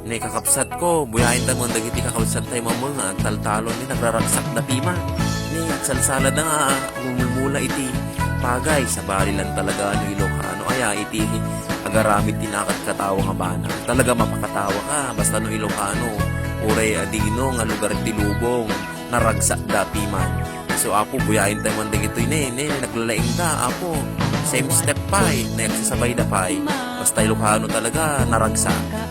Ni kakapsat ko, buyahin tayo mga dagiti kakapsat tayo mamang taltalon ni nagraragsak na pima. Ni agsalsalad na nga, umulmula iti pagay sa bali lang talaga ano Ilocano. Aya iti agaramit tinakat katawa nga bana. Talaga mapakatawa ka, basta no Ilocano. Uray adino nga lugar ti lubong, naragsak da piman. So apo, buyahin tayo mga dagito naglalaing da, apo. Same step pa nagsasabay da pa basta Ilocano talaga, naragsak.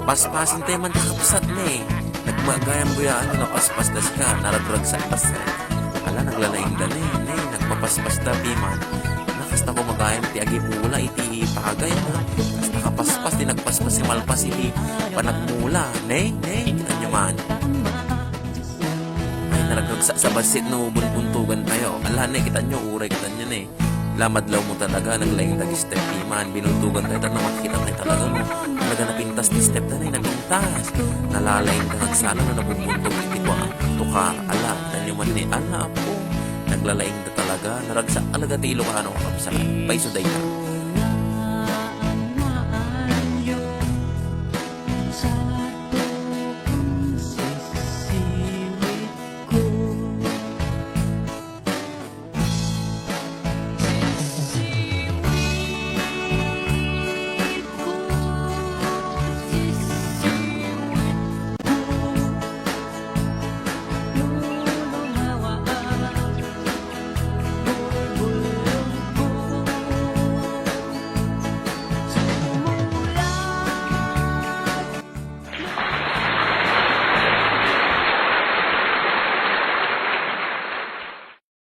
Paspasin tayo man kakapsat na nagmagayang buyaan na paspas das ka, naradragsak pas ala naglalaing da nagpapaspas da piman. Nakasta ko magayang ti agi mula iti pagay na. Kasta kapaspas di nagpaspas si malpas iti panagmula. Kita nyo man. Ay naradragsak sa basit no buntungan tayo. Ala kita nyo, uray kita nyo lamadlaw mo talaga, naglaing tagi step piman, binuntugan tayo na makikita tayo talaga mo. Talaga napintas ni step na napintas. Nalalaing ka nagsana na nabubuntog iti ko tukar. Ala, tanyo man ala po. Naglalaing ka talaga, naragsak alaga ti Ilocano kapsalan. Paiso day ka.